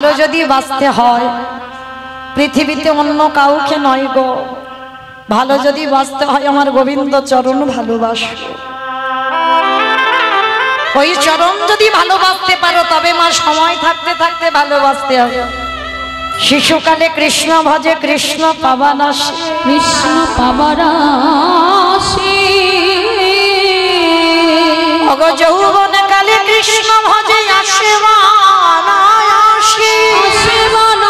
ভালো যদি বাঁচতে হয় পৃথিবীতে অন্য কাউকে নয় গো, ভালো যদি বাঁচতে হয় আমার গোবিন্দ চরণ ভালোবাসো। ওই চরণ যদি ভালোবাসতে পারো তবে মা সময় থাকতে থাকতে ভালোবাসতে হবে। শিশুকালে কৃষ্ণ ভজে কৃষ্ণ পাবানাসে, কৃষ্ণ পাবানাসে, অগো যৌবনে কালে কৃষ্ণ ভজে আসে বানাসে, আসে বানাসে,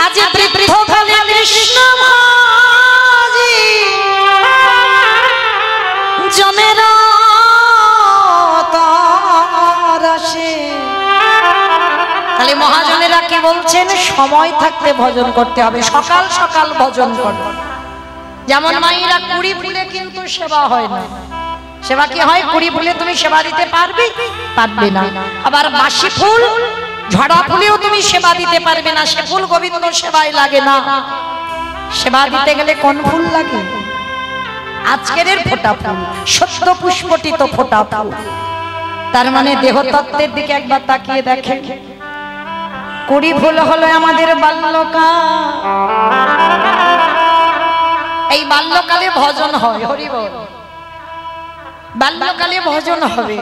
আজ বৃদ্ধ কালে কৃষ্ণ ভজে জমেরা তারাসে। তাহলে মহাজনেরা কি বলছেন? সময় থাকতে ভজন করতে হবে, সকাল সকাল ভজন করো। যেমন মায়েরা কুড়ি ফুলে কিন্তু সেবা হয় না। সেবা কি হয়? কুড়ি ফুলে তুমি সেবা দিতে পারবে পারবে না। আবার বাসি ফুল ঝড়া ফুলেও তুমি সেবা দিতে পারবে না, সে ফুল গোবিন্দ সেবায় লাগে না। সেবা দিতে গেলে কোন ফুল লাগে? আজকের ফোঁটা ফুল, সত্য পুষ্পটিত ফোঁটা ফুল। তার মানে দেহতত্ত্বের দিকে একবার তাকিয়ে দেখে। কুড়ি ফুল হলো আমাদের বাল্যকাল। এই বাল্যকালে ভজন হয়, হরি বল। বাল্যকালে ভজন হবে,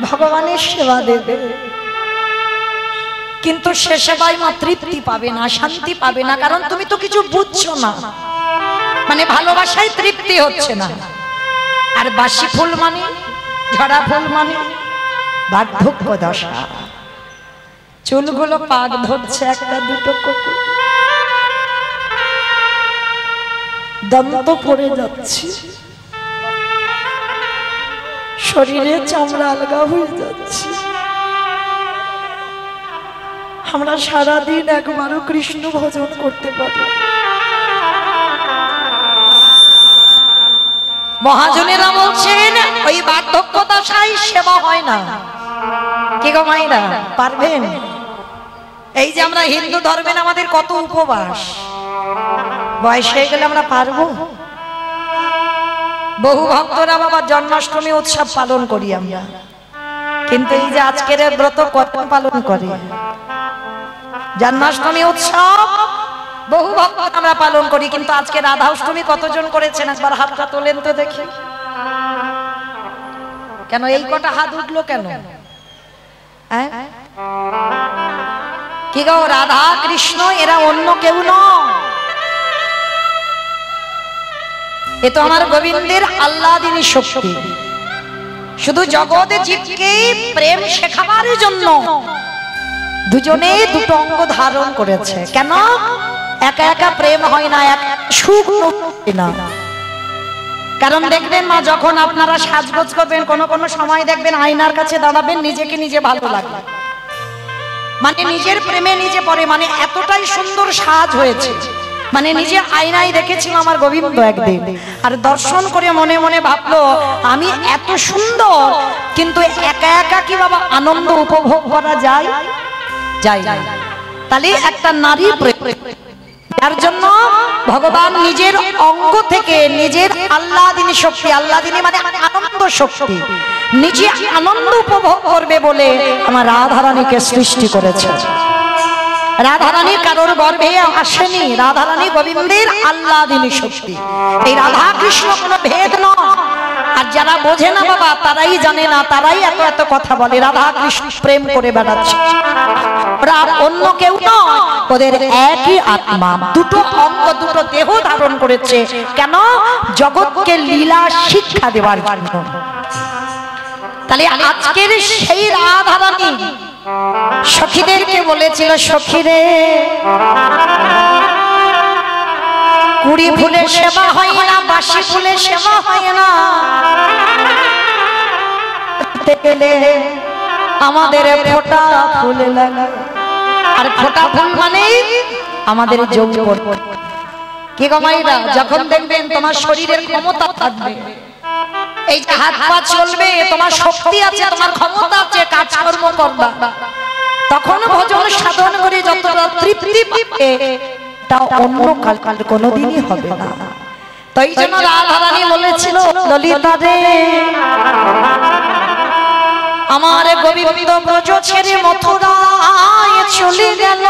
ভগবানের সেবা দেবে, কিন্তু সে সেবায় মা তৃপ্তি পাবে না, শান্তি পাবে না, কারণ তুমি তো কিছু বুঝছো না। মানে ভালোবাসায় তৃপ্তি হচ্ছে না। আর বাসি ফুল মানে, ঝরা ফুল মানে বার্ধক্য দশা। চুলগুলো পাক ধরছে, একটা দুটো করে দন্ত পড়ে যাচ্ছে, শরীরে চামড়া আলগা হয়ে যাচ্ছে। আমরা সারাদিন একবারও কৃষ্ণ ভজন করতে পারি। মহাজনেরা বলছেন ওই বার্ধক্য দশায় সেবা হয় না। কি গো মাইরা, পারবেন? এই যে আমরা হিন্দু ধর্মের আমাদের কত উপবাস, বয়স হয়ে গেলে আমরা পারবো? বহু ভক্তরা বাবা জন্মাষ্টমী উৎসব পালন করি আমরা, কিন্তু এই যে আজকের ব্রত কখন পালন করে? জন্মাষ্টমী উৎসব বহু ভক্ত আমরা পালন করি, কিন্তু আজকে রাধা অষ্টমী কতজন করেছেন? একবার হাতটা তোলেন তো দেখি। কেন এই কটা হাত উঠলো কেন? কি গো, রাধা কৃষ্ণ এরা অন্য কেউ নয়, এ তো আমার গোবিন্দের আল্লাদিনী শক্তি। শুধু জগৎ জীবকে প্রেম শেখাবার জন্য দুজনে দুটো অঙ্গ ধারণ করেছে। কেন? একা একা প্রেম হয় না, এক সুখ না। কারণ দেখবেন মা, যখন আপনারা সাজগোজ করবেন, কোন কোন সময় দেখবেন আয়নার কাছে দাঁড়াবেন, নিজেকে নিজে ভালো লাগবে, মানে নিজের প্রেমে নিজে পড়ে, মানে এতটাই সুন্দর সাজ হয়েছে। মানে নিজে আয়নায় দেখেছিল আমার গোবিন্দ একদিন, আর দর্শন করে মনে মনে ভাবলো আমি এত সুন্দর, কিন্তু একা একা কি বাবা আনন্দ উপভোগ করা যায়? যায়। তাহলে একটা নারী প্রেম, যার জন্য ভগবান নিজের অঙ্গ থেকে নিজের আল্লাদিনী শক্তি, আল্লাদিনী মানে আনন্দ শক্তি, নিজে আনন্দ উপভোগ করবে বলে আমার রাধারানীকে সৃষ্টি করেছে। রাধারানী কারোর গর্ভে আসেনি, রাধারানী গোবিন্দের আল্লাদিনী শক্তি। এই রাধা কৃষ্ণ কোনো ভেদ নয়। আর যারা বোঝে না বাবা, তারাই জানে না, তারাই এত এত কথা বলে। রাধা কৃষ্ণ প্রেম করে বেড়াচ্ছে, ওরা অন্য কেউ নয়, ওদের একই আত্মা, দুটো অঙ্গ দুটো দেহ ধারণ করেছে। কেন? জগৎকে লীলা শিক্ষা দেওয়ার জন্য। তাহলে আজকের সেই রাধারানী সখীদেরকে বলেছিল, সখীরে কুড়ি ফুলে সেবা হয় না, বাসি ফুলে সেবা হয় না, গেলে আমাদের ফোঁটা ফুলে লাগে। আর ফোঁটা ফুল মানে আমাদের যৌবন। কি গো মাইরা, যখন দেখবেন তোমার শরীরের ক্ষমতা থাকবে, এই যে হাত পা চলবে, তোমার শক্তি আছে, তোমার ক্ষমতা আছে, কাজকর্ম করবা, তখন ভজন সাধন করে যতটা তৃপ্তি পাবে তা অন্য কাল কোনোদিনই হবে না। তাই জন্য রাধারানী বলেছিল, ললিতা রে আমার গোবিন্দ ব্রজ ছেড়ে মথুরায় চলে গেল।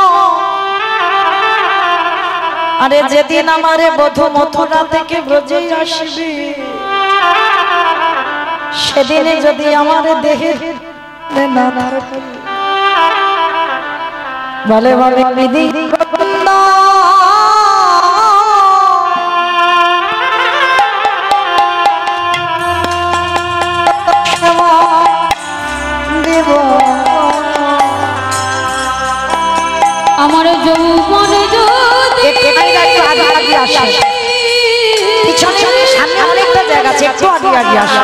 আরে যেদিন আমার বধূ মথুরা থেকে ব্রজে আসবে, সেদিনে যদি আমার দেহে না থাকে, বলে বলে বিধি গোবিন্দ আমার যৌবন যদি সামনে অনেকটা জায়গা আছে, একটু আগে আগে আসা,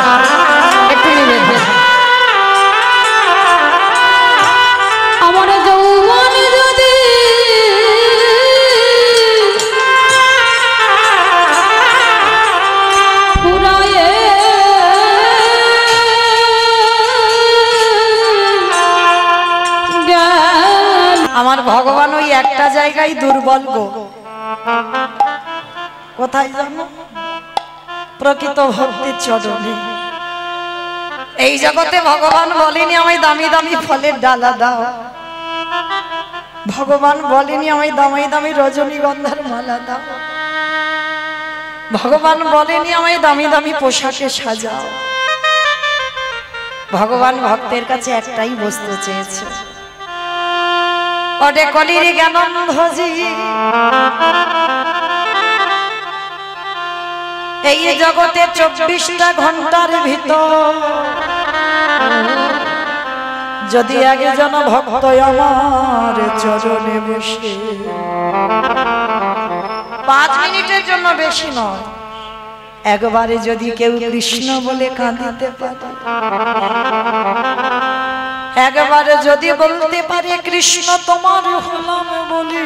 একটু নিবেদন। আমার যৌবন যদি ফুরায়ে গেল, আমার ভগবান ওই একটা জায়গায় দুর্বল গো, কোথায় জানো? প্রকৃত ভক্তির চরণে। এই জগতে ভগবান বলেনি আমায় দামি দামি ফলের ডালা দাও, ভগবান বলেনি আমায় দামি দামি রজনীগন্ধার মালা দাও, ভগবান বলেনি আমায় দামি দামি পোশাকে সাজাও। ভগবান ভক্তের কাছে একটাই বস্তু চেয়েছে, ওরে কলির জ্ঞানন্ধজি এই জগতে 24টা ঘন্টার ভিতর যদি একজন ভক্ত আমার চরণে বসে 5 মিনিটের জন্য, বেশি নয়, একবারে যদি কেউ কৃষ্ণ বলে কাঁদিতে পারে, একবারে যদি বলতে পারে কৃষ্ণ তোমার হলাম বলে,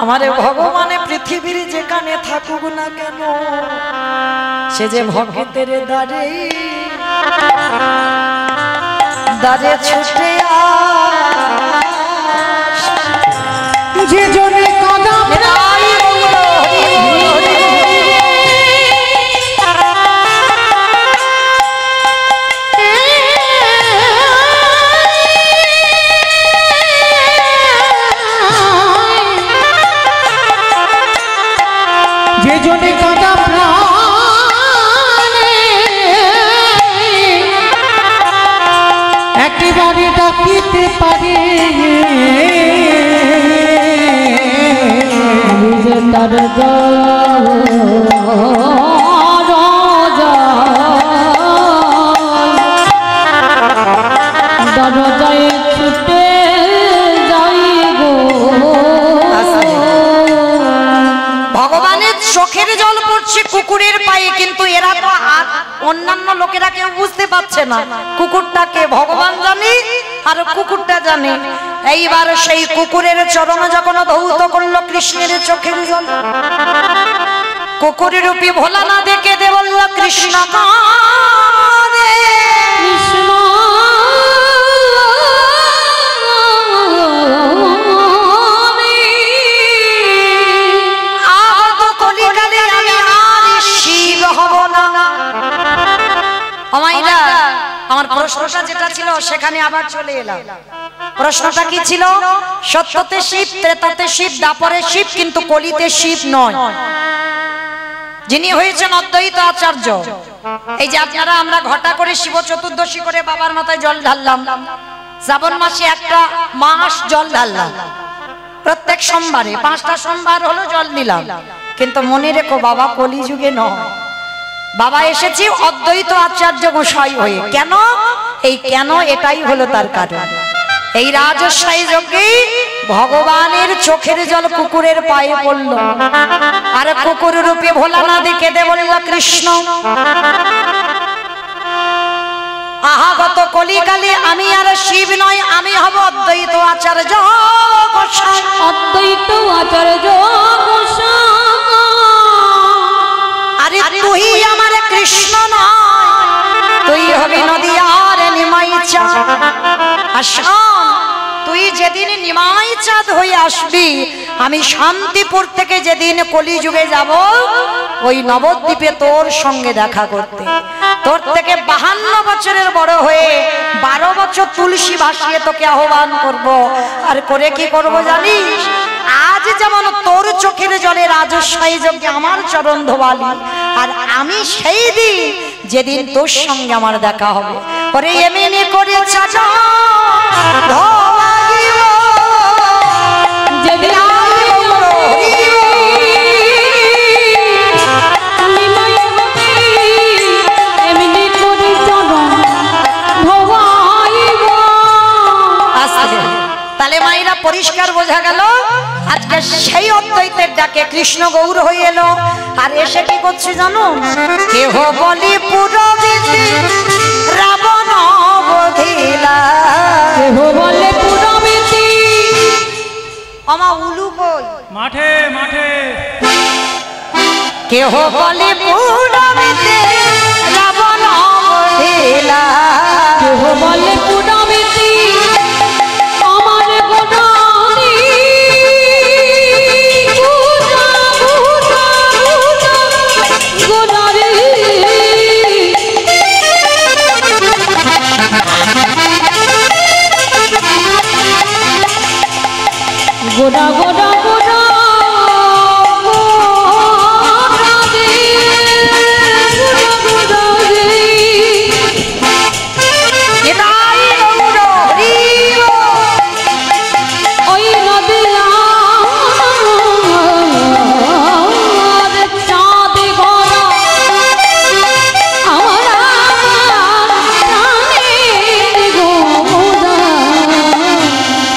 আমারে ভগবানে পৃথিবীর যেখানে থাকুক না কেন, সে যে ভক্তের দ্বারে দ্বারে ছুটে যে জনে কদম একেবারে ডাকিতে পারে তার দরজায় ছুটে যাই গো। ভগবানের চোখের জল পড়ছে কুকুরের পায়ে, কিন্তু এরা তো অন্যান্য লোকেরা কেউ বুঝতে পারছে না কুকুরটাকে ভগবান জানে আর কুকুরটা জানে। এইবার সেই কুকুরের চরণ যখন ধৌত করলো কৃষ্ণের চোখের জল, কুকুরের রূপী ভোলা না দেখে দে বলল কৃষ্ণ কারে কৃষ্ণ আগত কলিকালে আমি আর শিব হব না। আমাইরা আমার প্রশ্নটা যেটা ছিল সেখানে আবার চলে এলাম। প্রশ্নটা কি ছিল? সত্যতে শিব, ত্রেতাতে শিব, দাপরে শিব, কিন্তু কলিতে শিব নয়। যিনি হয়েছেন অদ্বৈত আচার্য। এই যে আপনারা আমরা ঘটা করে শিব চতুর্দশী করে বাবার মাথায় জল ঢাললাম, শ্রাবণ মাসে একটা মাস জল ঢাললাম, প্রত্যেক সোমবারে 5টা সোমবার হলো জল দিলাম, কিন্তু মনে রেখো বাবা কলিযুগে নয়, বাবা এসেছি অদ্বৈত আচার্য গোসাই হয়ে। কেন? এই কেন এটাই হলো তার কারণ। এই রাজস্বাই যজ্ঞে ভগবানের চোখের জল কুকুরের পায়ে পড়ল, আর কুকুর রূপে ভোলা না দেখে দে বলল কৃষ্ণ। আহাগত কলিকালে আমি আর শিব নয়, আমি হব অদ্বৈত আচার্য গোসাই। অদ্বৈত আচার্য গোসাই। আরে তুই আমার কৃষ্ণ নয়, তুই হবি নদী আর নিমাই চা। তুই যেদিন নিমাই চাঁদ হয়ে আসবি, আমি শান্তিপুর থেকে যেদিন কলিযুগে যাব, ওই নবদ্বীপে তোর সঙ্গে দেখা করতে। তোর থেকে 52 বছরের বড় হয়ে 12 বছর তুলসী ভাসিয়ে তোকে আহ্বান করব। আর করে কি করব জানিস? আজ যেমন তোর চোখের জলে রাজস্বাই যোগ্যে আমার চরণ ধোয়ালি, আর আমি সেই দিন যেদিন তোর সঙ্গে আমার দেখা হবে, ওরে এমনি করে চাচা ধোয়ালিব যেদিন তাহলে মায়েরা পরিষ্কার বোঝা গেল আজকে সেই অদ্বৈতের ডাকে কৃষ্ণ গৌর হয়ে এলো। আর এসে কি করছে জানো? কেহ বলি পুরবিতে রাবণ বধিলা, কেহ বলে পুরবিতে আমা উলু কই মাঠে মাঠে, কেহ বলি পুরবিতে রাবণ বধিলা, কেহ বলে পুরবিতে আমার গোদানি গোদারি গোদা গোদা গোদা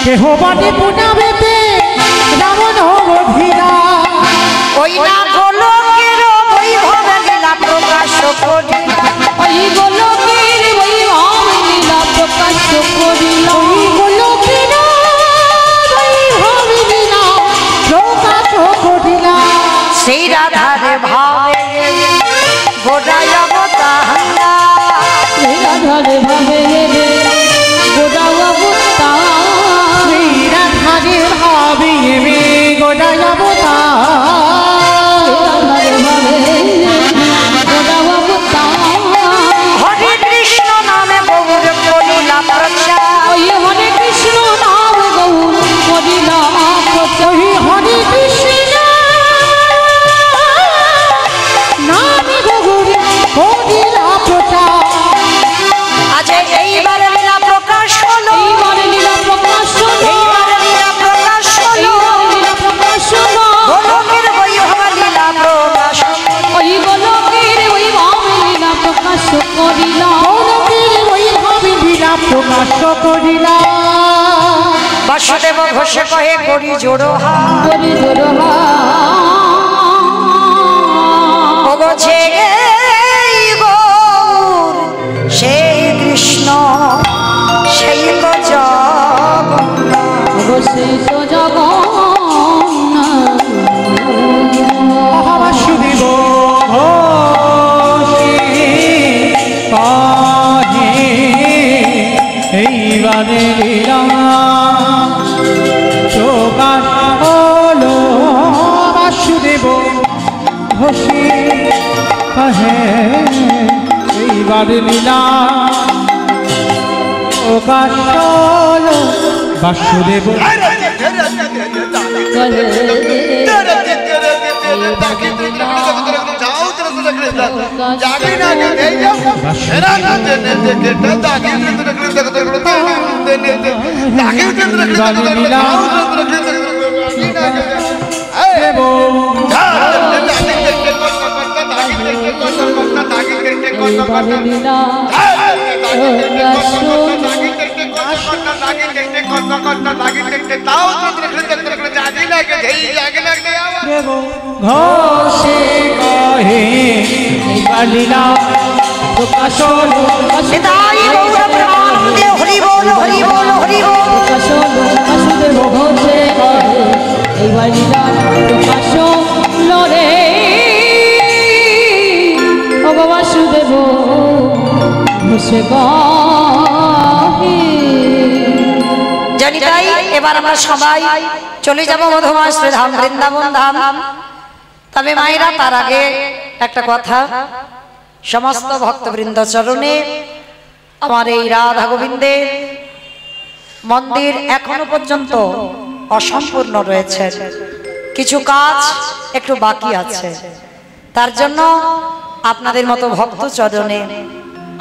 কেহ বাটে পুনাবেতে রাবণ বধিরা, ওই না গোলকের বৈভব লীলা প্রকাশ করিলা, ওই গোলকের বৈভব লীলা প্রকাশ করিল, ওই গোলকের বৈভব লীলা প্রকাশ করিলা, সেই রাধারে ভাবে গোড়ায় অবতারা, সেই রাধারে ভাবে গোদা অবতার, সেই রাধারে ভাবে গোড়ায় অবতার, রাধারে ভাবে গোদা অবতার, হরে কৃষ্ণ নামে গৌর করিলা প্রচার, ওই হরে কৃষ্ণ নাম গৌর করিলা প্রচার, ওই হরে কৃষ্ণ নাম গৌর করিলা প্রচার। আজ এইবার লীলা প্রকাশ হলো, এইবারে লীলা প্রকাশ হলো, এইবার লীলা প্রকাশ হলো, এইবারে লীলা প্রকাশ হলো, গোলকের বৈভব লীলা প্রকাশ হলো, ওই গোলকের ওই ভাবে লীলা প্রকাশ করিলা, গোলকের বৈভব লীলা প্রকাশ করিলা, বাসুদেব ঘোষে কহে করি জোড়ো হাত, করি জোড়হা ওগোছে এই গৌর সেই কৃষ্ণ সেই তো জগন্নাথ, অবশ্যই তো জগন্নাথ, মহাবাসুদেব ঘোষে কাজে এইবারে লীলা প্রকাশ হলো, বাসুদেব ঘোষে কাহে এইবারে লীলা প্রকাশ হলো, বাসুদেব এইবারে লীলা ঘোষে কহে এইবার লীলা প্রকাশ হলো, নিতাই গৌর প্রেমানন্দে হরি বল হরি বল হরি বল, প্রকাশ হলো, বাসুদেব ঘোষে কহে এইবার লীলা প্রকাশ হলো রে, ও গো বাসুদেব ঘোষে কহে। যে জানি তাই এবার আমরা সবাই চলে যাব মধুময় শ্রীধাম বৃন্দাবন ধাম। তবে মায়েরা তার আগে একটা কথা, সমস্ত ভক্তবৃন্দ চরণে আমার এই রাধা গোবিন্দের মন্দির এখনো পর্যন্ত অসম্পূর্ণ রয়েছে, কিছু কাজ একটু বাকি আছে। তার জন্য আপনাদের মতো ভক্ত চরণে,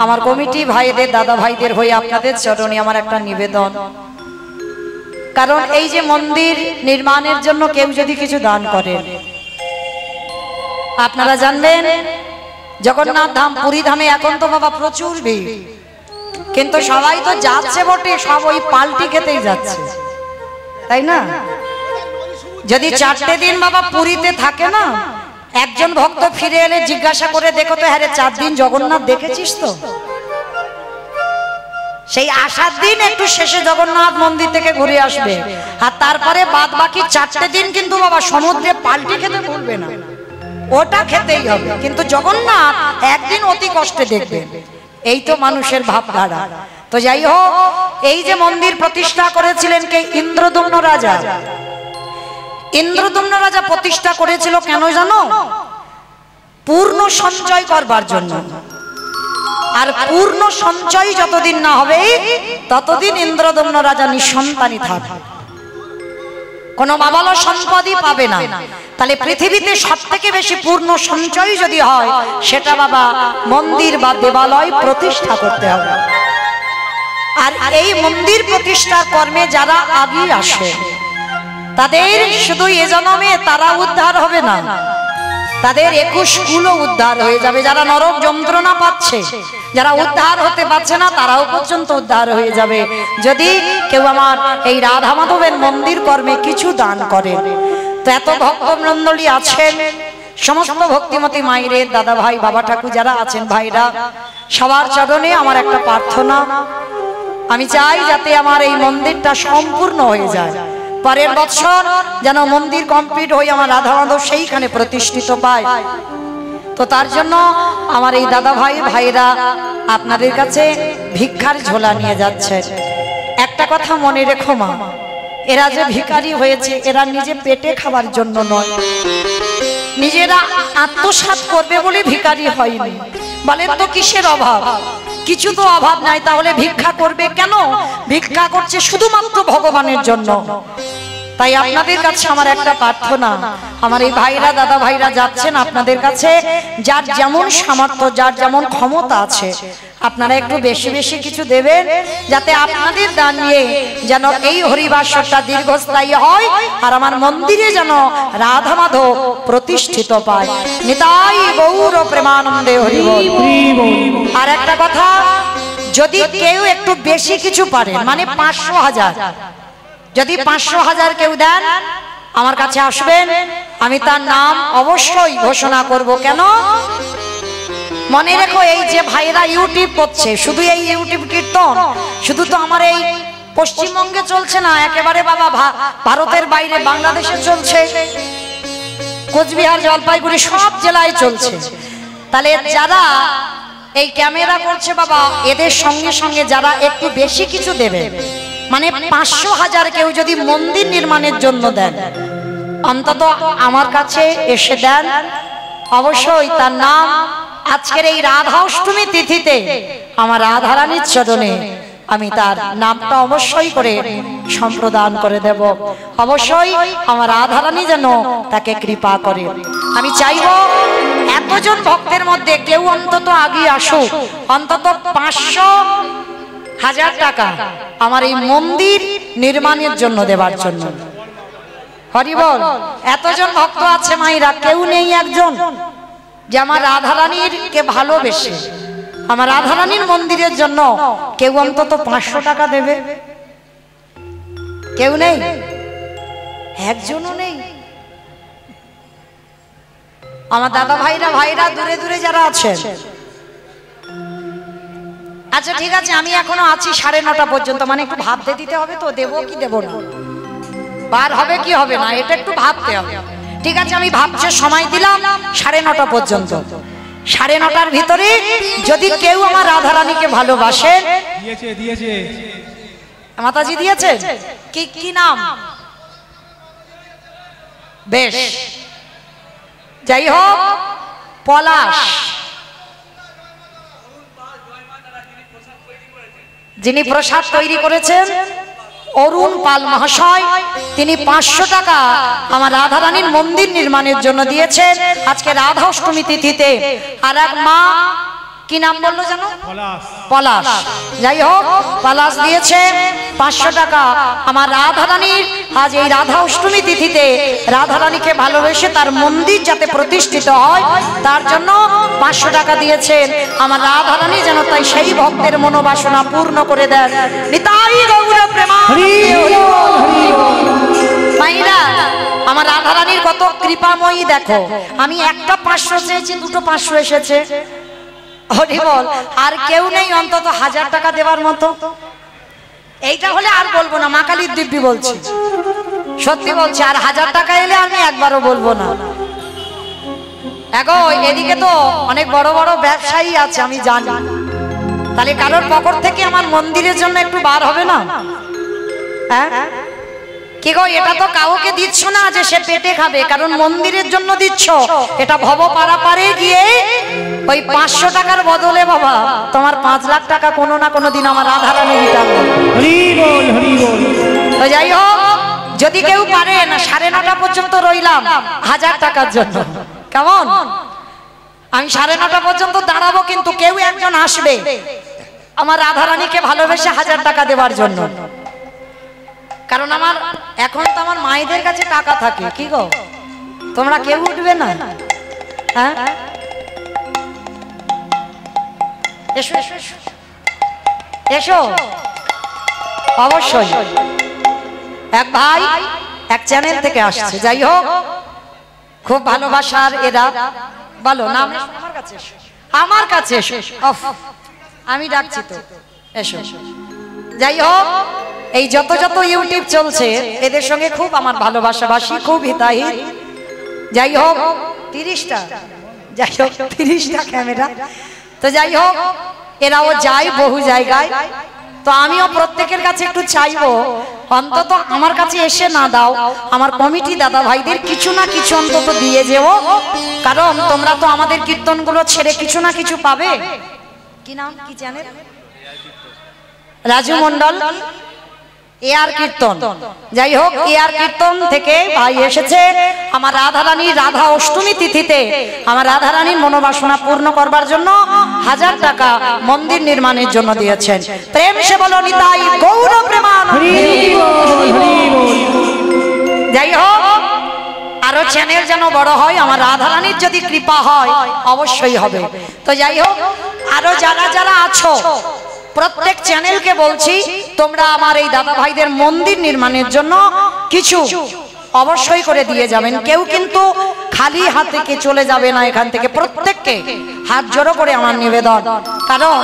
আমার কমিটি ভাইদের দাদা ভাইদের হয়ে আপনাদের চরণে আমার একটা নিবেদন, কারণ এই যে মন্দির নির্মাণের জন্য কেউ যদি কিছু দান করেন, আপনারা জানবেন জগন্নাথ ধাম পুরী ধামে এখন তো বাবা প্রচুর ভিড়, কিন্তু সবাই তো যাচ্ছে বটে, সব ওই পাল্টি খেতেই যাচ্ছে, তাই না? যদি 4টে দিন বাবা পুরীতে থাকে না, একজন ভক্ত ফিরে এলে জিজ্ঞাসা করে দেখো তো, হ্যাঁ রে 4 দিন জগন্নাথ দেখেছিস তো? সেই আসার দিন একটু শেষে জগন্নাথ মন্দির থেকে ঘুরে আসবে, আর তারপরে বাদ বাকি 4টে দিন কিন্তু বাবা সমুদ্রে পাল্টি খেতে ভুলবে না, ওটা খেতেই হবে। কিন্তু জগন্নাথ একদিন অতি কষ্টে দেখবে, এই তো মানুষের ভাবধারা। তো যাই হোক, এই যে মন্দির প্রতিষ্ঠা করেছিলেন কে? ইন্দ্রদম্ন রাজা। ইন্দ্রদম্ন রাজা প্রতিষ্ঠা করেছিল কেন জানো? পূর্ণ সঞ্চয় করবার জন্য। আর পূর্ণ সঞ্চয় যতদিন না হবে ততদিন ইন্দ্রদম্ন রাজা নিঃসন্তানই থাকবে, কোনো বাবালো সম্পদই পাবে না। তাহলে পৃথিবীতে সবথেকে বেশি পূর্ণ সঞ্চয় যদি হয়, সেটা বাবা মন্দির বা দেবালয় প্রতিষ্ঠা করতে হবে। আর এই মন্দির প্রতিষ্ঠার কর্মে যারা আগে আসে, তাদের শুধু এ জন্মে তারা উদ্ধার হবে না, তাদের 21 কুলও উদ্ধার হয়ে যাবে। যারা নরক যন্ত্রণা পাচ্ছে, যারা উদ্ধার হতে পারছে না, তারাও পর্যন্ত উদ্ধার হয়ে যাবে যদি কেউ আমার এই রাধা মাধবের মন্দির কর্মে কিছু দান করে। তো এত ভক্তমণ্ডলী আছেন, সমস্ত ভক্তিমতী মায়ের দাদা ভাই বাবা ঠাকুর যারা আছেন, ভাইরা সবার চরণে আমার একটা প্রার্থনা, আমি চাই যাতে আমার এই মন্দিরটা সম্পূর্ণ হয়ে যায়, পরের বছর যেন মন্দির কমপ্লিট হয়ে আমার রাধা মাধব সেইখানে প্রতিষ্ঠিত পায়। তো তার জন্য আমার এই দাদা ভাই ভাইরা আপনাদের কাছে ভিক্ষার ঝোলা নিয়ে যাচ্ছে। একটা কথা মনে রেখো মা, এরা যে ভিখারি হয়েছে, এরা নিজে পেটে খাবার জন্য নয়, নিজেরা আত্মসাৎ করবে বলে ভিখারি হয়নি। বলেন তো কিসের অভাব? কিছু তো অভাব নাই, তাহলে ভিক্ষা করবে কেন? ভিক্ষা করছে শুধুমাত্র ভগবানের জন্য। তাই আপনাদের কাছে আমার একটা প্রার্থনা, আমার এই ভাইরা দাদা ভাইরা যাচ্ছেন আপনাদের কাছে, যার যেমন সামর্থ্য, যার যেমন ক্ষমতা আছে, আপনারা একটু বেশি বেশি কিছু দেবেন, যাতে আপনাদের দান নিয়ে যেন এই হরিবাসরটা দীর্ঘস্থায়ী হয়, আর আমার মন্দিরে যেন রাধা মাধব প্রতিষ্ঠিত পায়। নিতাই গৌর প্রেমানন্দে হরি বল। আর একটা কথা, যদি কেউ একটু বেশি কিছু পারে, মানে 500,000, যদি 500,000 কেউ দেন, আমার কাছে আসবেন, আমি তার নাম অবশ্যই ঘোষণা করব। কেন? মনে রেখো, এই যে ভাইরা ইউটিউব করছে, শুধু এই ইউটিউব কীর্তন শুধু তো আমার এই পশ্চিমবঙ্গে চলছে না, একেবারে বাবা ভারতের বাইরে বাংলাদেশে চলছে, কোচবিহার জলপাইগুড়ি সব জেলায় চলছে। তাহলে যারা এই ক্যামেরা করছে বাবা, এদের সঙ্গে সঙ্গে যারা একটু বেশি কিছু দেবে, মানে 500,000 কেউ যদি মন্দির নির্মাণের জন্য দেন, অন্তত আমার কাছে এসে দেন, অবশ্যই তার নাম আজকের এই রাধা অষ্টমী তিথিতে আমার রাধারানীর চরণে আমি তার নামটা অবশ্যই করে সম্প্রদান করে দেব। অবশ্যই আমার রাধারানী যেন তাকে কৃপা করে। আমি চাইব এতজন ভক্তের মধ্যে কেউ অন্তত আগে আসুক, অন্তত 500,000 টাকা আমার এই মন্দির নির্মাণের জন্য দেবার জন্য। হরি বল। এতজন ভক্ত আছে মাইরা, কেউ নেই একজন যে আমার রাধারানীর কে ভালোবেসে আমার রাধারানীর মন্দিরের জন্য কেউ অন্তত 500 টাকা দেবে? কেউ নেই, একজনও নেই। আমার দাদা ভাইরা দূরে দূরে যারা আছেন, আচ্ছা ঠিক আছে, আমি এখনো আছি 9:30 পর্যন্ত, মানে একটু ভাবতে দিতে হবে তো, দেবো কি দেবো না, বার হবে কি হবে না, এটা একটু ভাবতে হবে। ঠিক আছে, আমি ভাবছি, সময় দিলাম 9:30 পর্যন্ত। 9:30 ভিতরে যদি কেউ আমার রাধারানীকে ভালোবাসে, মাতাজি দিয়েছে কি কি নাম? বেশ, যাই হোক, পলাশ যিনি প্রসাদ তৈরি করেছেন অরুণ পাল মহাশয়, তিনি 500 টাকা আমার রাধারানীর মন্দির নির্মাণের জন্য দিয়েছেন আজকে রাধা অষ্টমী তিথিতে। আর এক মা কি নাম বললো জানো? পলাশ। যাই হোক, পলাশ দিয়েছে 500 টাকা আমার রাধারানীর আজ এই রাধা অষ্টমী তিথিতে রাধারানীকে ভালোবেসে তার মন্দির যাতে প্রতিষ্ঠিত হয় তার জন্য 500 টাকা দিয়েছেন আমার রাধারানী, যেন তাই সেই ভক্তের মনোবাসনা পূর্ণ করে দেন। নিতাই গৌর প্রেমানন্দে মাইরা আমার রাধারানীর কত কৃপাময়ী দেখো। আমি একটা 500 চেয়েছি, দুটো 500 এসেছে। হরি বল। আর কেউ নেই অন্তত 1000 টাকা দেওয়ার মতো? এইটা হলে আর বলবো না, মা কালীর দিব্যি বলছি, সত্যি বলছি। আর 1000 টাকা এলে আমি একবারও বলবো না। এগো এদিকে তো অনেক বড় বড় ব্যবসায়ী আছে আমি জানি, তাহলে কারোর পকেট থেকে আমার মন্দিরের জন্য একটু বার হবে না? হ্যাঁ কি গো, এটা তো কাউকে দিচ্ছ না যে সে পেটে খাবে, কারণ মন্দিরের জন্য দিচ্ছ। এটা ভব পারাপারে গিয়ে ওই 500 টাকার বদলে বাবা তোমার 5 লাখ টাকা কোনো না কোনো দিন আমার রাধারানী রিটার্ন দেবে। হরি বল, হরি বল। তো যাই হোক, যদি কেউ পারে না 9:30 পর্যন্ত রইলাম 1000 টাকার জন্য, কেমন? আমি 9:30 পর্যন্ত দাঁড়াবো, কিন্তু কেউ একজন আসবে আমার রাধারানীকে ভালোবেসে 1000 টাকা দেওয়ার জন্য। কারণ আমার এখন তো আমার মায়েদের কাছে টাকা থাকে। কি গো, তোমরা কেউ উঠবে না? হ্যাঁ এসো এসো এসো, অবশ্যই। এক ভাই এক চ্যানেল থেকে আসছে, যাই হোক খুব ভালোবাসার এরা। বলো নাম। আমার কাছে এসো, আমার কাছে এসো। আমি ডাকছি তো, এসো। যাই হোক, এই যত যত ইউটিউব চলছে এদের সঙ্গে খুব আমার ভালোবাসাবাসী, খুব হিতাহিত। যাই হোক 30টা, যাই হোক 30টা ক্যামেরা। তো যাই হোক, এরাও যায় বহু জায়গায়। তো আমিও প্রত্যেকের কাছে একটু চাইবো, অন্তত আমার কাছে এসে না দাও, আমার কমিটি দাদা ভাইদের কিছু না কিছু অন্তত দিয়ে যেও। কারণ তোমরা তো আমাদের কীর্তনগুলো ছেড়ে কিছু না কিছু পাবে। কি নাম, কি চ্যানেল? রাজু মন্ডল এআর কীর্তন। যাই হোক, এআর কীর্তন থেকে ভাই এসেছে আমার রাধারানীর রাধা অষ্টমী তিথিতে আমার রাধারানীর মনোবাসনা পূর্ণ করবার জন্য 1000 টাকা মন্দির নির্মাণের জন্য দিয়েছেন। প্রেম সে বলো নিতাই গৌর প্রেমানন্দে। যাই হোক, আরো চ্যানেল যেন বড় হয়, আমার রাধারানীর যদি কৃপা হয় অবশ্যই হবে। তো যাই হোক, আরো যারা যারা আছো প্রত্যেক চ্যানেলকে বলছি, তোমরা আমার এই দাদা ভাইদের মন্দির নির্মাণের জন্য কিছু অবশ্যই করে দিয়ে যাবেন। কেউ কিন্তু খালি হাতে কে চলে যাবে না এখান থেকে। প্রত্যেককে হাত জোড়ো করে আমার নিবেদন, কারণ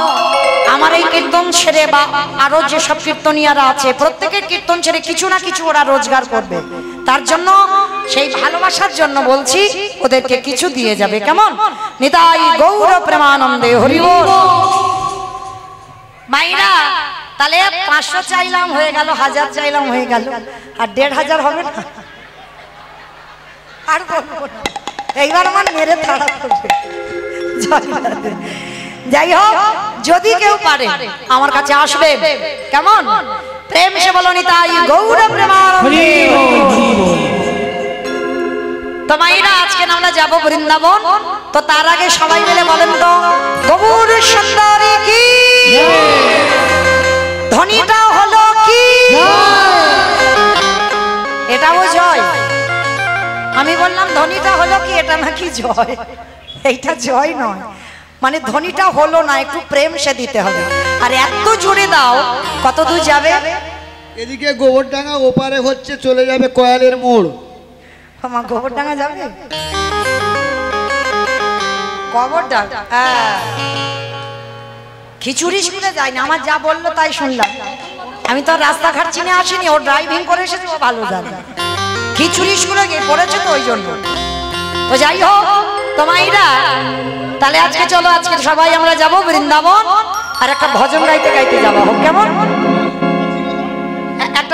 আমার এই কীর্তন ছেড়ে বা আরো যেসব কীর্তনিয়ারা আছে প্রত্যেকের কীর্তন ছেড়ে কিছু না কিছু ওরা রোজগার করবে। তার জন্য সেই ভালোবাসার জন্য বলছি ওদেরকে কিছু দিয়ে যাবে, কেমন? নিতাই গৌর প্রেমানন্দে হরি বল। মাইরা তাহলে 500 চাইলাম হয়ে গেল, 1000 চাইলাম হয়ে গেল, আর 1500 হবে না? আর বলবো না, এইবার আমার মেরে তাড়া করবে। যাই হোক, যদি কেউ পারে আমার কাছে আসবে, কেমন? প্রেম সে বলো নিতাই গৌর প্রেমানন্দে। তো মাইরা আজকে আমরা যাবো বৃন্দাবন। তো তার আগে সবাই মিলে বলেন তো গৌর সুন্দরী কি, ধ্বনিটা হলো কি? এটাও জয়। আমি বললাম ধ্বনিটা হলো কি, এটা নাকি জয়? এইটা জয় নয়, মানে ধ্বনিটা হলো না, একটু প্রেম সে দিতে হবে। আর এত জোরে দাও, কত দূর যাবে? এদিকে গোবরডাঙ্গা, ওপারে হচ্ছে চলে যাবে কয়ালের মোড়। আমার গোবরডাঙ্গা যাবে? গোবরডাঙ্গা খিচুড়ি স্কুলে যাই না, আমার যা বললো তাই শুনলাম। আমি তো রাস্তাঘাট চিনে আসিনি, ও ড্রাইভিং করে এসেছে, ও ভালো জানে। খিচুড়ি স্কুলে গিয়ে পড়েছে তো ওই জন্য। তো যাই হোক, তোমাইরা তাহলে আজকে চলো, আজকে সবাই আমরা যাব বৃন্দাবন, আর একটা ভজন গাইতে গাইতে যাবো, হোক কেমন?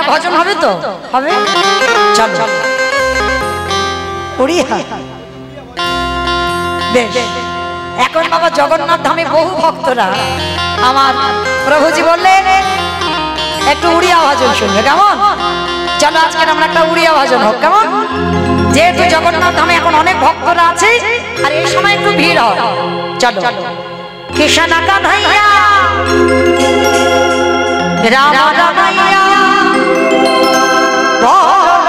একটা ভজন হবে তো? হবে, চলো উড়িয়া। বেশ, এখন বাবা জগন্নাথ ধামে বহু ভক্তরা আমার প্রভুজি বললেন একটু উড়িয়া ভজন শুনবে, কেমন? চলো আজকে আমরা একটা উড়িয়া ভজন হোক, কেমন? যেহেতু জগন্নাথ ধামে এখন অনেক ভক্তরা আছে আর এই সময় একটু ভিড় হয়, চলো। কৃষ্ণ কানাইয়া রাম রামাইয়া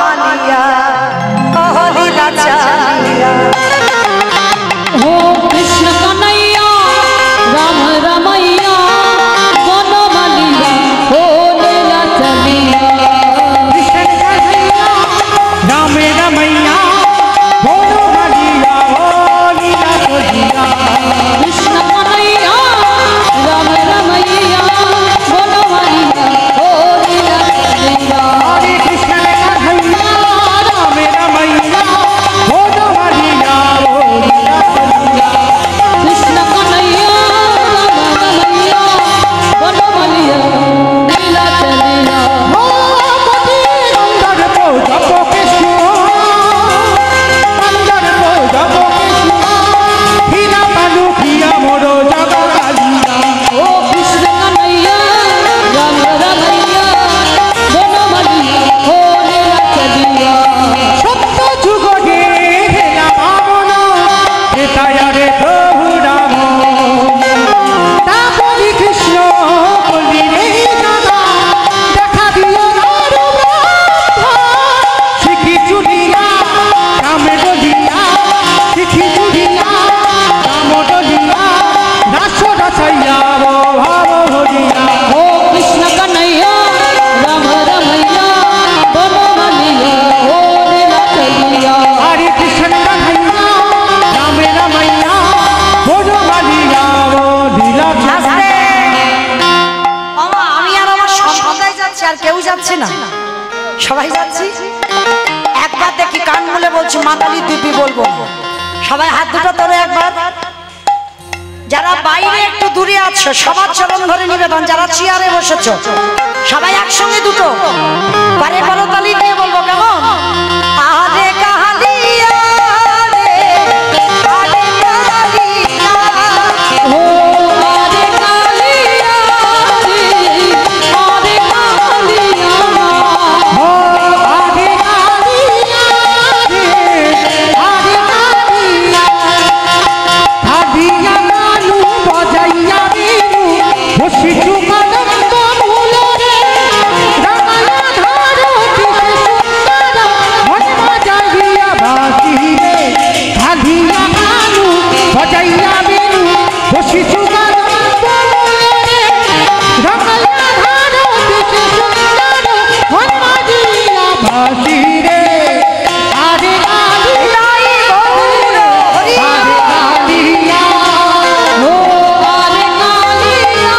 বলিয়া কহলিলা চালিয়া। हो कृष्ण कन्हैया राम रमैया बनमालिया हो लीला चलिया। कृष्ण कन्हैया राम रमैया बोलो बलिया हो लीला चलिया। कृष्ण कन्हैया राम रमैया बनमालिया हो लीला चलिया। हरे कृष्ण कन्हैया राम रमैया बोलो बलिया हो लीला चलिया। कृष्ण कन्हैया राम रमैया बनमालिया लीला चलिया। हो पति अंदर को जपो कृष्ण अंदर को जपो कृष्ण हीरा बालू किया मोरो जगरालिया। ओ कृष्ण कन्हैया राम रमैया बनमालिया हो लीला चलिया। সত্য যুগে হেলা বামন হেতায়ারে প্রভু রাম তাপরি কৃষ্ণ বলি রে দাদা দেখা দিও নারু ব্রহ্মা শিখি চুড়িয়া রামে ডলিয়া শিখি চুড়িয়া রাম ডলিয়া রাস রসাইয়া ভাব হরিয়া। ओ कृष्ण कन्हैया राम रमैया बनमालिया हो लीला चलिया। हरे कृष्ण कन्हैया राम रमैया बोलो बलिया हो लीला আস্তে। বাবা, আমি আর আমার সম্প্রদায় যাচ্ছি, আর কেউ যাচ্ছে না, সবাই যাচ্ছি। একবার দেখি কান মুলে বলছি মাতালি দিবি বলবো, সবাই হাত দুটো তোলে একবার। যারা বাইরে একটু দূরে আছো সবার চরণ ধরে নিবেদন, যারা চেয়ারে বসেছো সবাই একসঙ্গে দুটো পারে করতালি দিয়ে বলবো, কেমন? আরে কালিয়া রে আরে কালিয়া। ओ आरे कालिया रे आरे कालिया। हो आगे कालिया रे आगे कालिया धादिया गालू बजाइया बीनू खुशी चुकानंद मूल रे रमाया धारो किसे सुंदर मन बजाइया बासी रे धादिया गालू बजाइया बीनू खुशी चुकानंद मूल रे रमाया धारो किसे सुंदर मन बजाइया बासी रे आगे कालिया हरि आगे कालिया ओ आरे कालिया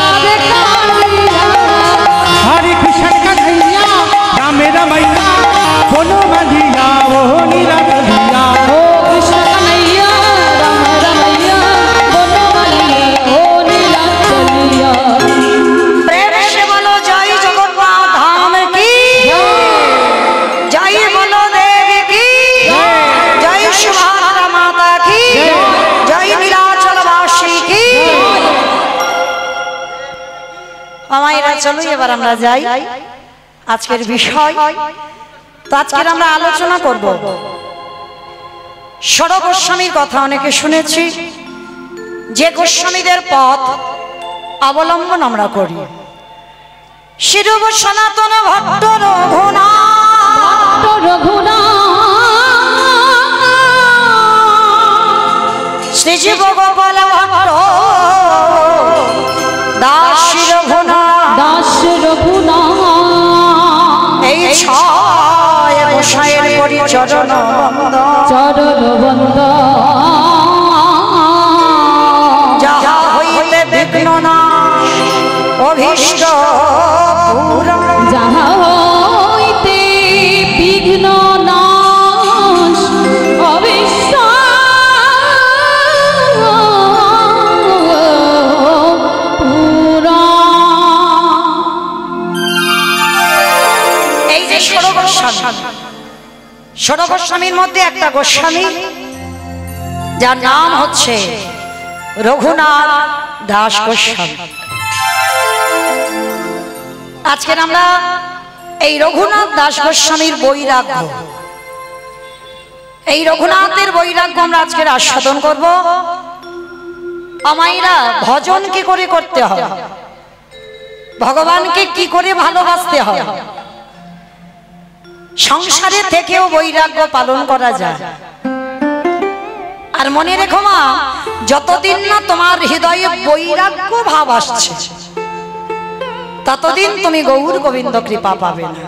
आरे कालिया। हरे कृष्ण कन्हैया राम रमैया बोलो बलिया वो लीला चलिया। ओ कृष्ण कन्हैया राम रमैया बनमालिया हो लीला चलिया। प्रेम से बोलो जय जगन्नाथ धाम की जय, बोलो देवी की जय, सुभद्रा माता की जय, নীলাচলবাসী की। আমায়রা চলো এবার আমরা যাই আজকের বিষয়। তো আজকের আমরা আলোচনা করব ষড় গোস্বামীর কথা। অনেকে শুনেছি যে গোস্বামীদের পথ অবলম্বন আমরা করি। শিরব সনাতন ভট্ট রঘুনাথ শ্রীজীব গোপাল ভট্ট দাস রঘুনাথ, দাস রঘুনাথ এই ছয় গোসাইয়ের করি চরণ বন্দন। চরণ বন্দন। যাহা হইতে বিঘ্ন না অভীষ্ট পূরণ। যাহা হইতে বিঘ্ন নাশ অবিশ্বাস পুরাণ। ষোড় গোস্বামীর মধ্যে একটা গোস্বামী যার নাম হচ্ছে রঘুনাথ দাস গোস্বামী। আজকে আমরা এই রঘুনাথ দাস গোস্বামীর বৈরাগ্য, এই রঘুনাথের বৈরাগ্য আমরা আজকে আস্বাদন করব। আমাইরা ভজন কি করে করতে হয়, ভগবানকে কি করে ভালোবাসতে হয়, সংসারে থেকেও বৈরাগ্য পালন করা যায়। আর মনে রেখো মা, যতদিন না তোমার হৃদয়ে বৈরাগ্য ভাব আসছে ততদিন তুমি গৌর গোবিন্দ কৃপা পাবে না।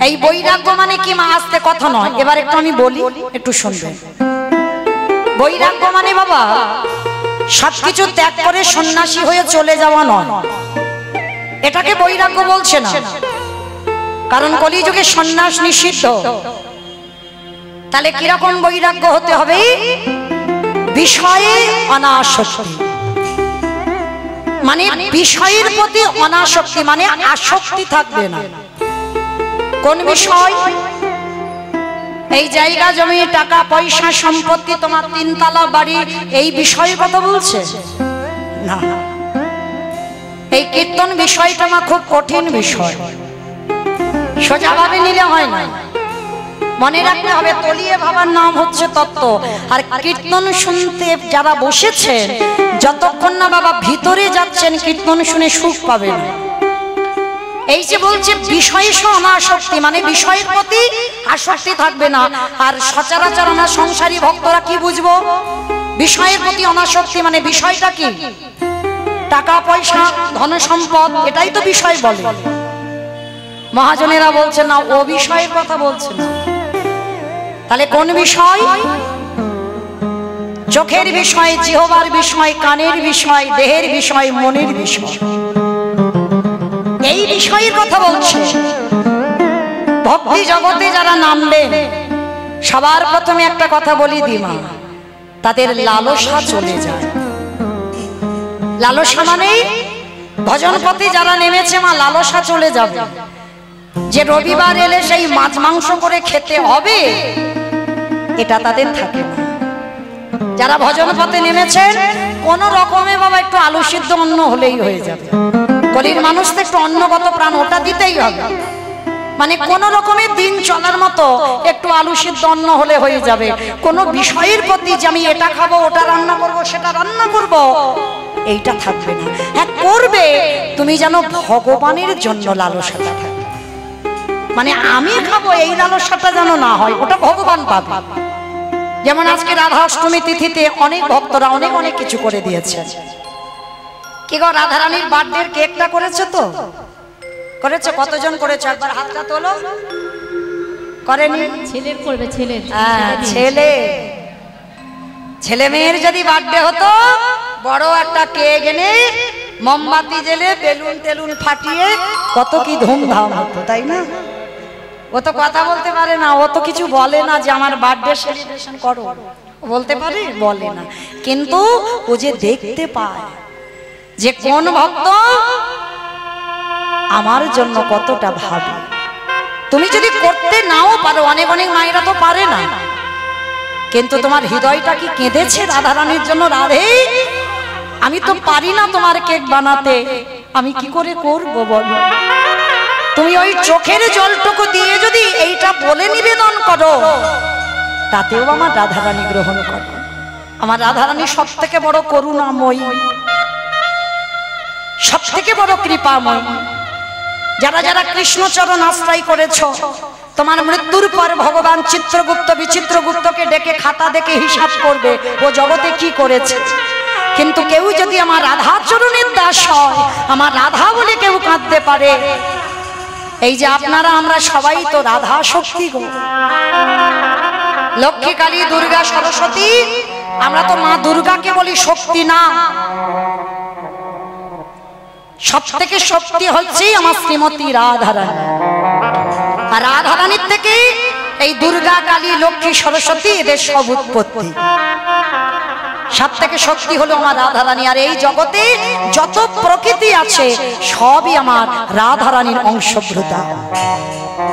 এই বৈরাগ্য মানে কি মা, আসতে কথা নয়, এবার একটু আমি বলি, একটু শুনবেন। বৈরাগ্য মানে বাবা সবকিছু ত্যাগ করে সন্ন্যাসী হয়ে চলে যাওয়া নয়, এটাকে বৈরাগ্য বলছে না। কারণ কলিযুগে সন্ন্যাস নিষিদ্ধ। তাহলে কিরকম বৈরাগ্য হতে হবে? বিষয়ে অনাসক্তি, মানে বিষয়ের প্রতি অনাসক্তি, মানে আসক্তি থাকবে না। কোন বিষয়? এই জায়গা জমি টাকা পয়সা সম্পত্তি, তোমার 3 তলা বাড়ি, এই বিষয়ের কথা বলছে না। এই কীর্তন বিষয়টা আমার খুব কঠিন বিষয়, সোজাভাবে নিলে হয় না। মনে রাখতে হবে তলিয়ে ভাবার নাম হচ্ছে তত্ত্ব। আর কীর্তন শুনতে যারা বসেছেন, যতক্ষণ না বাবা ভিতরে যাচ্ছেন কীর্তন শুনে সুখ পাবেন। এই যে বলছে বিষয় অনাসক্তি, মানে বিষয়ের প্রতি আসক্তি থাকবে না। আর সচরাচর আমরা সংসারী ভক্তরা কি বুঝবো? বিষয়ের প্রতি অনাসক্তি মানে বিষয়টা কি? টাকা পয়সা ধন সম্পদ, এটাই তো বিষয় বলে। মহাজনেরা বলছে না, ও বিষয়ের কথা বলছে না। তাহলে কোন বিষয়? চোখের বিষয়, জিহ্বার বিষয়, কানের বিষয়, দেহের বিষয়, মনের বিষয়, এই বিষয়ের কথা বলছে। ভক্তি জগতে যারা নামবেন, সবার প্রথমে একটা কথা বলি দিমা, তাদের লালসা চলে যায়। লালসা মানে ভজন পথে যারা নেমেছে মা, লালসা চলে যাবে। যে রবিবার এলে সেই মাছ মাংস করে খেতে হবে, এটা তাদের থাকে না। যারা ভজন পথে নেমেছেন, কোন রকমে বাবা একটু আলু সিদ্ধ অন্ন হলেই হয়ে যাবে। কলির মানুষ তো একটু অন্নগত প্রাণ, ওটা দিতেই হবে। মানে কোন রকমের দিন চলার মতো একটু আলু সিদ্ধ অন্ন হলে হয়ে যাবে। কোন বিষয়ের প্রতি যে আমি এটা খাবো, ওটা রান্না করব, সেটা রান্না করব, এইটা থাকবে না। হ্যাঁ করবে, তুমি যেন ভগবানের জন্য লালসাটা থাকে। মানে আমি খাবো এই লালসাটা যেন না হয়, ওটা ভগবান পাবে। যেমন আজকে রাধা অষ্টমী তিথিতে অনেক ভক্তরা অনেক অনেক কিছু করে দিয়েছে। কি গো, রাধারানীর বার্থডে কেকটা করেছে তো? করেছে? কতজন করেছে? একবার হাতটা তোলো। করেনি? ছেলের করবে, ছেলের। ছেলে ছেলে মেয়ের যদি বার্থডে হতো, বড় একটা কেক এনে মোমবাতি জেলে বেলুন টেলুন ফাটিয়ে কত কি ধুমধাম হতো, তাই না? ও তো কথা বলতে পারে না, ও তো কিছু বলে না যে আমার বার্থডে সেলিব্রেশন করো, বলতে পারে? বলে না। কিন্তু ও যে দেখতে পায় যে কোন ভক্ত আমার জন্য কতটা ভাবে। তুমি যদি করতে নাও পারো, অনেক অনেক মায়েরা তো পারে না, কিন্তু তোমার হৃদয়টা কি কেঁদেছে রাধারানীর জন্য? রাধে, আমি তো পারি না তোমার কেক বানাতে, আমি কি করে করব বলো? তুমি ওই চোখের জলটুকু দিয়ে যদি এইটা বলে নিবেদন করো, তাতেও আমার রাধারানী গ্রহণ করে। আমার রাধারানী সব থেকে বড় করুণাময়ী, সব থেকে বড় কৃপাময়। যারা যারা কৃষ্ণচরণ আশ্রয় করেছ, তোমার মৃত্যুর পর ভগবান চিত্রগুপ্ত বিচিত্রগুপ্তকে ডেকে খাতা দেখে হিসাব করবে ও জগতে কি করেছে। কিন্তু কেউ যদি আমার রাধা চরণের দাস হয়, আমার রাধা বলে কেউ কাঁদতে পারে। এই যে আপনারা আমরা সবাই তো রাধা শক্তি গো, লক্ষ্মী কালী দুর্গা সরস্বতী, আমরা তো মা দুর্গাকে বলি শক্তি না। সব থেকে শক্তি হচ্ছে আমার শ্রীমতী রাধারানী। আর রাধারানীর থেকে এই দুর্গা কালী লক্ষ্মী সরস্বতী এদের সব উৎপত্তি। সব থেকে শক্তি হলো আমার রাধারানী। আর এই জগতে যত প্রকৃতি আছে সবই আমার রাধারানীর অংশভূতা।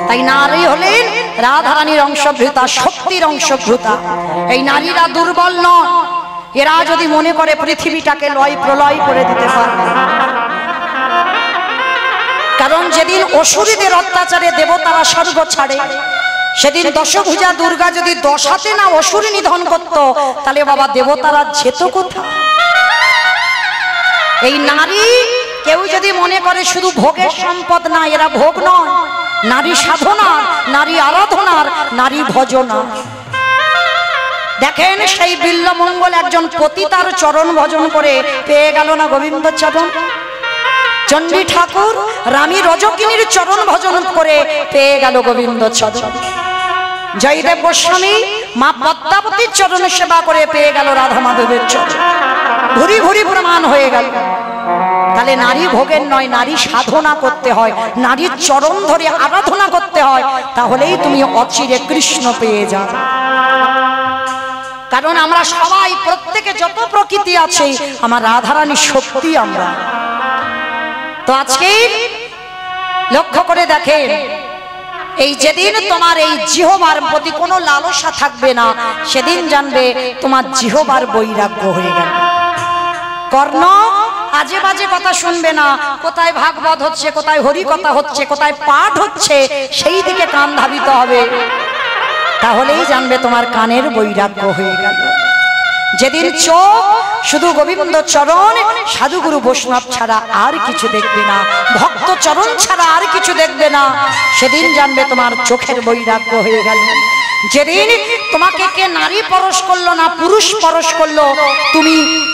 তাই নারী হলেন রাধারানীর অংশভূতা, শক্তির অংশভূতা। এই নারীরা দুর্বল নয়, এরা যদি মনে করে পৃথিবীটাকে লয় প্রলয় করে দিতে পারবে। কারণ যেদিন অসুরীদের অত্যাচারে দেবতারা স্বর্গ ছাড়ে, সেদিন দশভুজা দুর্গা যদি 10 হাতে না অসুরী নিধন করত, তাহলে বাবা দেবতারা যেত কোথায়? এই নারী কেউ যদি মনে করে শুধু ভোগের সম্পদ না, এরা ভোগ নয়, নারী সাধনার, নারী আরাধনার, নারী ভজনা। দেখেন সেই বিল্লমঙ্গল একজন পতিতার চরণ ভজন করে পেয়ে গেল না গোবিন্দ চরণ। চণ্ডী ঠাকুর রানী রজকিনীর চরণ ভজন করে পেয়ে গেল গোবিন্দ চরণ। জয়দেব গোস্বামী মা পদ্মাবতীর চরণ সেবা করে পেয়ে গেল রাধা মাধবের চরণ। ভুরি ভুরি প্রমাণ হয়ে গেল। তাহলে নারী ভোগের নয়, নারী সাধনা করতে হয়, নারীর চরণ ধরে আরাধনা করতে হয়, তাহলেই তুমি অচিরে কৃষ্ণ পেয়ে যাও। কারণ আমরা সবাই, প্রত্যেকে যত প্রকৃতি আছে, আমার রাধারানীর শক্তি আমরা। তো আজকে লক্ষ্য করে দেখেন, এই যেদিন তোমার এই জিহ্বার প্রতি কোনো লালসা থাকবে না, সেদিন জানবে তোমার জিহ্বার বৈরাগ্য হয়ে গেল। কর্ণ আজে বাজে কথা শুনবে না, কোথায় ভাগবত হচ্ছে, কোথায় হরি কথা হচ্ছে, কোথায় পাঠ হচ্ছে, সেই দিকে কান ধাবিত হবে। তাহলেই জানবে তোমার কানের বৈরাগ্য হয়ে গেল। যেদিন চোখ শুধু গোবিন্দ চরণ, সাধুগুরু বৈষ্ণব ছাড়া আর কিছু দেখবে না, ভক্ত চরণ ছাড়া আর কিছু দেখবে না, সেদিন জানবে তোমার চোখের বৈরাগ্য হয়ে গেল। যেদিন তোমাকে কে নারী পরশ করলো না, পুরুষ পরশ করলো,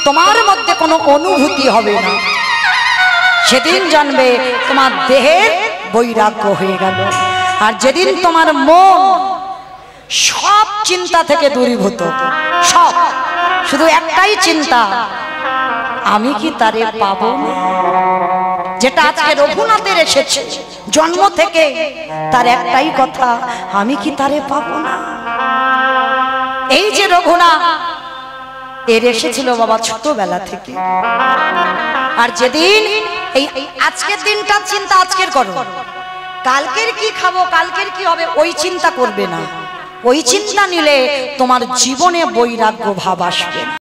তোমার মধ্যে কোনো অনুভূতি হবে না, সেদিন জানবে তোমার দেহের বৈরাগ্য হয়ে গেল। আর যেদিন তোমার মন সব চিন্তা থেকে দূরীভূত, সব শুধু একটাই চিন্তা, আমি কি তারে পাবো না, যেটা আজকে রঘুনাথের এসেছে জন্ম থেকে, তার একটাই কথা, আমি কি তারে পাবো না। এই যে রঘুনাথ, এর এসেছিল বাবা ছোটবেলা থেকে। আর যেদিন এই আজকের দিনটা চিন্তা আজকের করো, কালকের কি খাবো, কালকের কি হবে, ওই চিন্তা করবে না। ওই চিন্তা নিলে তোমার জীবনে বৈরাগ্য ভাব আসবে না।